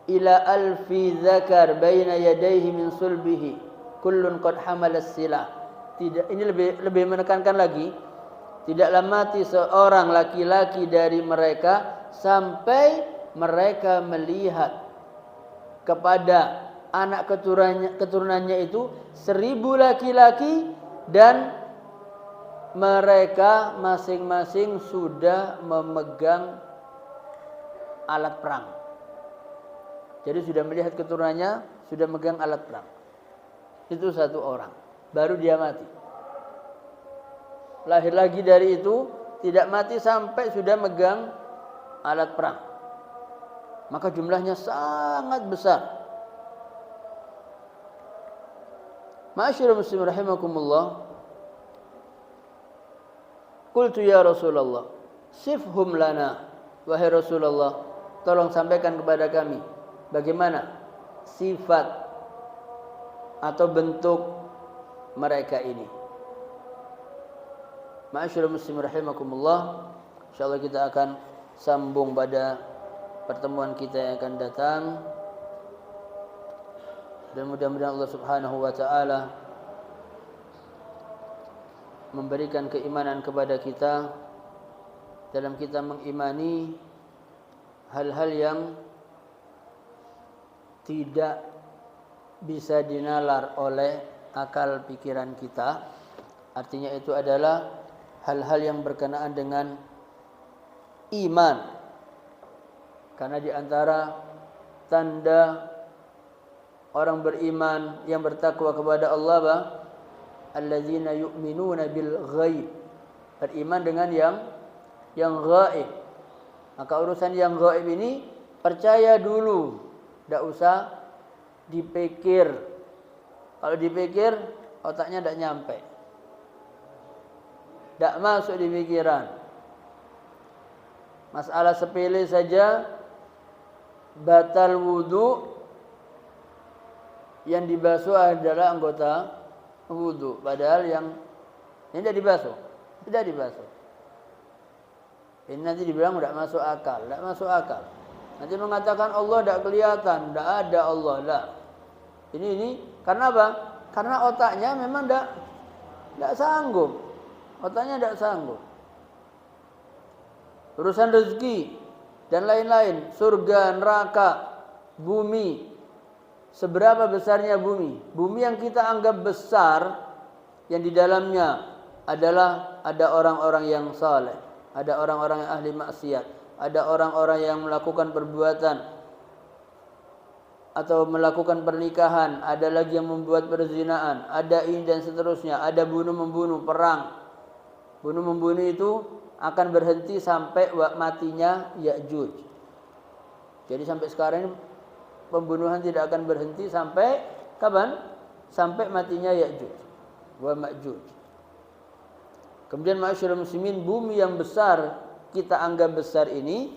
ila alfi zakar baina yadayhi min sulbihi kullun qad hamala silah. Tidak, ini lebih menekankan lagi, tidaklah mati seorang laki-laki dari mereka sampai mereka melihat kepada anak keturunannya itu 1.000 laki-laki dan mereka masing-masing sudah memegang alat perang. Jadi sudah melihat keturunannya, sudah megang alat perang. Itu satu orang, baru dia mati. Lahir lagi dari itu, tidak mati sampai sudah megang alat perang. Maka jumlahnya sangat besar. Ma'asyiral muslimin rahimakumullah. Qultu ya Rasulullah, sifhum lana, wahai Rasulullah, tolong sampaikan kepada kami bagaimana sifat atau bentuk mereka ini. Ma'asyiral muslimin rahimakumullah, insyaallah kita akan sambung pada pertemuan kita yang akan datang Dan mudah-mudahan Allah Subhanahu wa taala memberikan keimanan kepada kita dalam kita mengimani hal-hal yang tidak bisa dinalar oleh akal pikiran kita. Artinya itu adalah hal-hal yang berkenaan dengan iman. Karena di antara tanda orang beriman yang bertakwa kepada Allah, allazina yu'minuna bil ghaib, beriman dengan yang gaib. Maka urusan yang gaib ini percaya dulu, tidak usah dipikir. Kalau dipikir otaknya tidak nyampe, tidak masuk di pikiran. Masalah sepele saja, batal wudu, yang dibasuh adalah anggota wudu, padahal yang ini tidak dibasuh. Ini nanti dibilang tidak masuk akal. Nanti mengatakan Allah tidak kelihatan, tidak ada Allah lah. Ini karena apa? Karena otaknya memang tidak sanggup. Otaknya tidak sanggup. Urusan rezeki dan lain-lain, surga, neraka, bumi. Seberapa besarnya bumi? Bumi yang kita anggap besar, yang di dalamnya adalah ada orang-orang yang saleh, ada orang-orang yang ahli maksiat, ada orang-orang yang melakukan perbuatan atau melakukan pernikahan, ada lagi yang membuat perzinaan, ada ini dan seterusnya, ada bunuh-membunuh, perang. Bunuh-membunuh itu akan berhenti sampai matinya Ya'juj. Jadi sampai sekarang ini pembunuhan tidak akan berhenti sampai kapan? Sampai matinya Ya'juj wa Ma'juj. Kemudian ma'asyiral muslimin, bumi yang besar kita anggap besar ini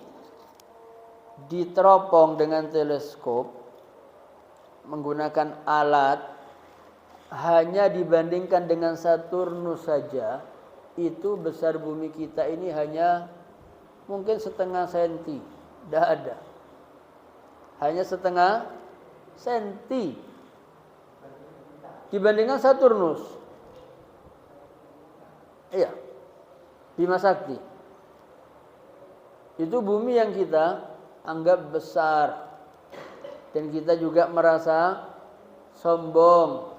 diteropong dengan teleskop menggunakan alat, hanya dibandingkan dengan Saturnus saja, itu besar bumi kita ini hanya mungkin setengah senti, tidak ada. Hanya setengah senti dibandingkan Saturnus. Iya, Bima Sakti. Itu bumi yang kita anggap besar. Dan kita juga merasa sombong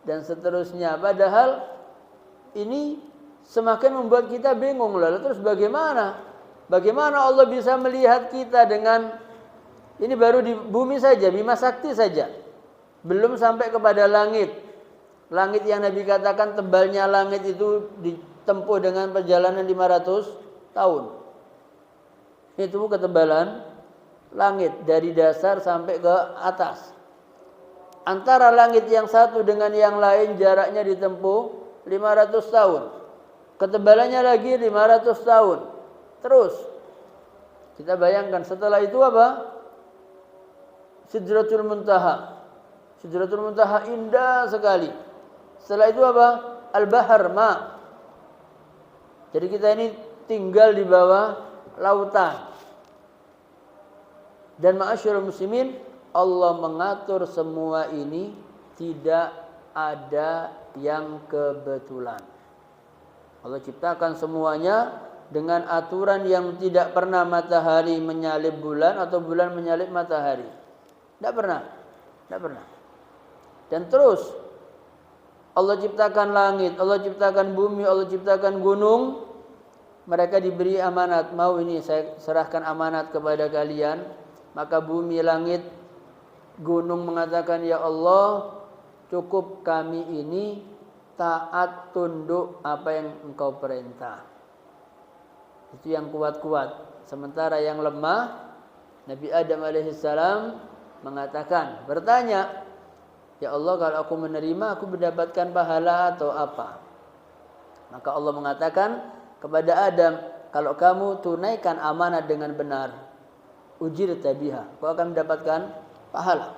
dan seterusnya. Padahal ini semakin membuat kita bingung. Lalu terus bagaimana? Bagaimana Allah bisa melihat kita dengan ini baru di bumi saja, Bima Sakti saja. Belum sampai kepada langit. Langit yang Nabi katakan tebalnya langit itu ditempuh dengan perjalanan 500 tahun. Itu ketebalan langit dari dasar sampai ke atas. Antara langit yang satu dengan yang lain jaraknya ditempuh 500 tahun. Ketebalannya lagi 500 tahun. Terus kita bayangkan setelah itu apa? Sidratul Muntaha. Sidratul Muntaha indah sekali. Setelah itu apa? Al-Bahar Ma. Jadi kita ini tinggal di bawah lautan. Dan ma'asyiral muslimin, Allah mengatur semua ini, tidak ada yang kebetulan. Allah ciptakan semuanya dengan aturan yang tidak pernah matahari menyalip bulan atau bulan menyalip matahari. Tidak pernah. Dan terus Allah ciptakan langit, Allah ciptakan bumi, Allah ciptakan gunung. Mereka diberi amanat, mau ini saya serahkan amanat kepada kalian. Maka bumi, langit, gunung mengatakan, ya Allah, cukup kami ini taat tunduk apa yang Engkau perintah. Itu yang kuat-kuat. Sementara yang lemah, Nabi Adam alaihissalam mengatakan, bertanya, ya Allah, kalau aku menerima, aku mendapatkan pahala atau apa? Maka Allah mengatakan kepada Adam, kalau kamu tunaikan amanat dengan benar, ujirta biha, kau akan mendapatkan pahala.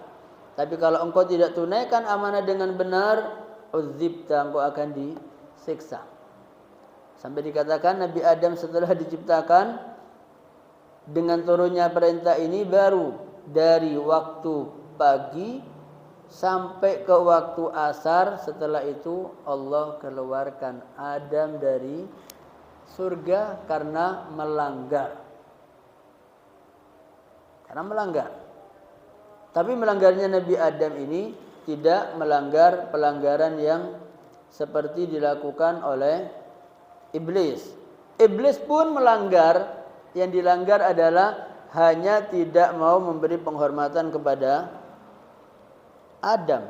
Tapi kalau engkau tidak tunaikan amanah dengan benar, udzibta, engkau akan disiksa. Sampai dikatakan Nabi Adam setelah diciptakan dengan turunnya perintah ini, baru dari waktu pagi sampai ke waktu asar. Setelah itu Allah keluarkan Adam dari surga karena melanggar. Tapi melanggarnya Nabi Adam ini tidak melanggar pelanggaran yang seperti dilakukan oleh iblis. Iblis pun melanggar. Yang dilanggar adalah hanya tidak mau memberi penghormatan kepada Adam.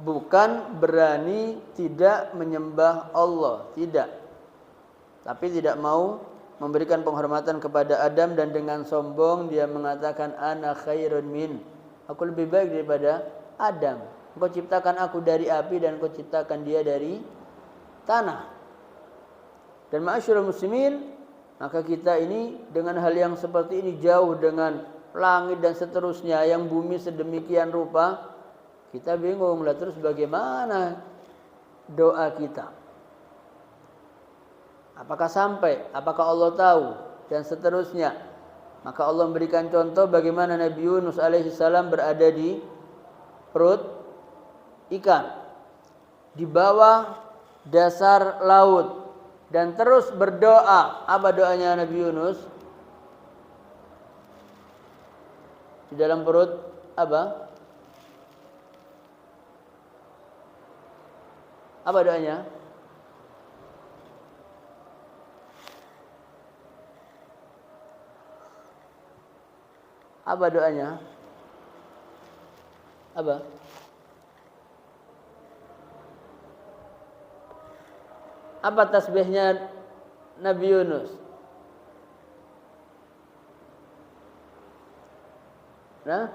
Bukan berani tidak menyembah Allah, tidak. Tapi tidak mau memberikan penghormatan kepada Adam, dan dengan sombong dia mengatakan ana khairun min. Aku lebih baik daripada Adam. Engkau ciptakan aku dari api dan engkau ciptakan dia dari tanah. Dan ma'asyiral muslimin, maka kita ini dengan hal yang seperti ini, jauh dengan langit dan seterusnya, yang bumi sedemikian rupa, kita bingung lah, terus bagaimana doa kita? Apakah sampai? Apakah Allah tahu? Dan seterusnya. Maka Allah memberikan contoh bagaimana Nabi Yunus alaihissalam berada di perut ikan, di bawah dasar laut, dan terus berdoa. Apa doanya Nabi Yunus? Di dalam perut apa? Apa doanya? Apa doanya? Apa? Apa tasbihnya Nabi Yunus? Nah?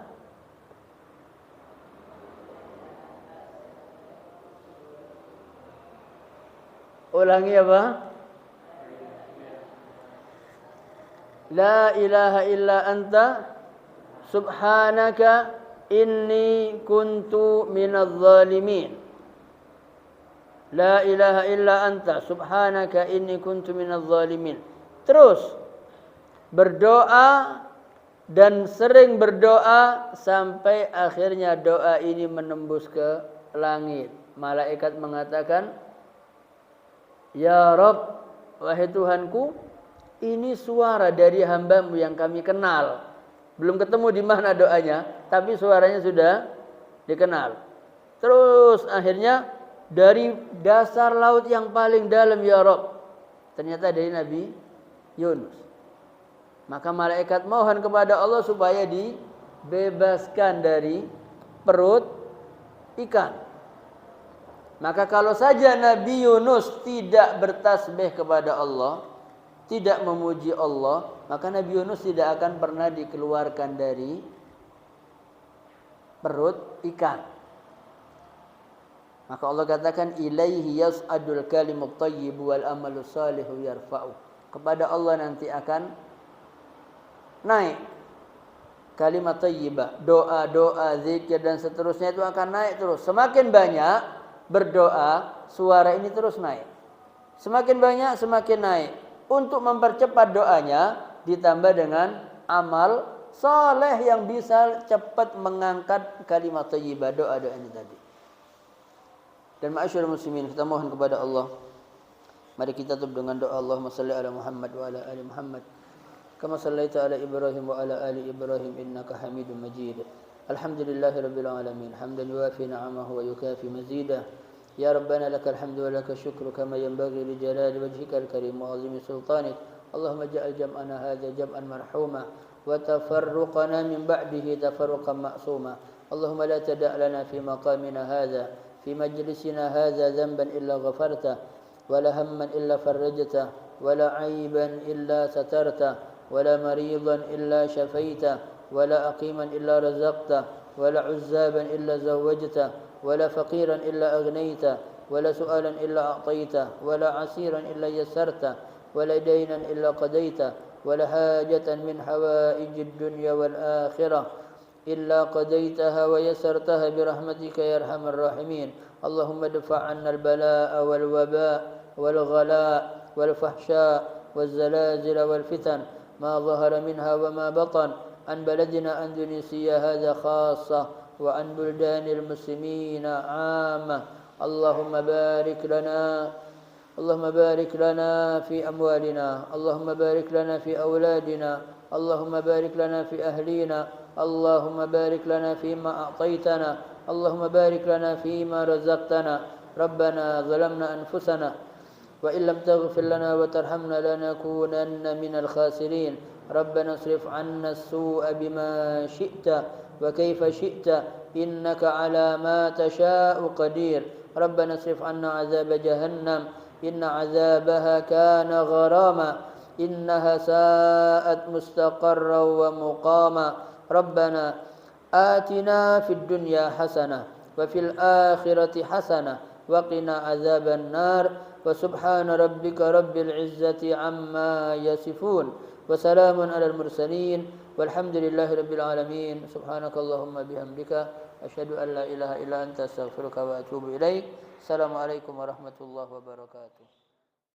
Ulangi apa? La ilaha illa anta subhanaka inni kuntu minadh dhalimin. La ilaha illa anta subhanaka inni kuntu minadh dhalimin. Terus berdoa dan sering berdoa sampai akhirnya doa ini menembus ke langit. Malaikat mengatakan, "Ya Rabb, wahai Tuhanku, ini suara dari hambamu yang kami kenal." Belum ketemu di mana doanya, tapi suaranya sudah dikenal. Terus akhirnya dari dasar laut yang paling dalam, ya Rabb, ternyata dari Nabi Yunus. Maka malaikat mohon kepada Allah supaya dibebaskan dari perut ikan. Maka kalau saja Nabi Yunus tidak bertasbih kepada Allah, tidak memuji Allah, maka Nabi Yunus tidak akan pernah dikeluarkan dari perut ikan. Maka Allah katakan, ilaihi yas'adul kalimut thayyib wal amalus salihu yarfa'u. Kepada Allah nanti akan naik kalimat thayyibah, doa-doa, zikir dan seterusnya itu akan naik terus. Semakin banyak berdoa, suara ini terus naik. Semakin banyak, semakin naik. Untuk mempercepat doanya, ditambah dengan amal saleh yang bisa cepat mengangkat kalimat thayyibah, doa-doa ini tadi. Dan ma'asyiral muslimin, kita mohon kepada Allah, mari kita tutup dengan doa. Allahumma salli ala Muhammad wa ala ali Muhammad kama sallaita ala Ibrahim wa ala ali Ibrahim innaka Hamidum Majid. Alhamdulillahirabbil alamin, hamdan yuwafi ni'amahu wa yukafi mazidah. Ya Rabbana lakal hamdu wa lakal syukru kama yanbaghi li jalali wajhikal karim wa 'azimi sultanik. Allahumma ja'al jam'ana hadha jam'an marhuma wa tafarruqana min ba'dihi tafarruqan ma'suma. Allahumma la tada' lana fi maqamina hadha في مجلسنا هذا ذنبا إلا غفرته ولا هما إلا فرجته ولا عيبا إلا سترته ولا مريضا إلا شفيته ولا أقيما إلا رزقته ولا عزابا إلا زوجته ولا فقيرا إلا أغنيته ولا سؤالا إلا أعطيته ولا عسيرا إلا يسرته ولا دينا إلا قضيته ولا حاجة من حوائج الدنيا والآخرة إلا قضيتها ويسرتها برحمتك يا أرحم الراحمين. اللهم ادفع عنا البلاء والوباء والغلاء والفحشاء والزلازل والفتن ما ظهر منها وما بطن عن بلدنا أندونيسيا هذا خاصة وعن بلدان المسلمين عامة. اللهم بارك لنا في أموالنا، اللهم بارك لنا في أولادنا، اللهم بارك لنا في أهلينا، اللهم بارك لنا فيما أعطيتنا، اللهم بارك لنا فيما رزقتنا. ربنا ظلمنا أنفسنا وإن لم تغفر لنا وترحمنا لنكونن من الخاسرين. ربنا اصرف عنا السوء بما شئت وكيف شئت إنك على ما تشاء قدير. ربنا اصرف عنا عذاب جهنم إن عذابها كان غراما إنها ساءت مستقرا ومقاما. ربنا آتنا في الدنيا حسنة وفي الآخرة حسنة وقنا عذاب النار. وسبحان ربك رب العزة عما يصفون وسلام على المرسلين والحمد لله رب العالمين. سبحانك اللهم بحمدك أشهد أن لا إله إلا أنت أستغفرك وأتوب إليك. السلام عليكم ورحمة الله وبركاته.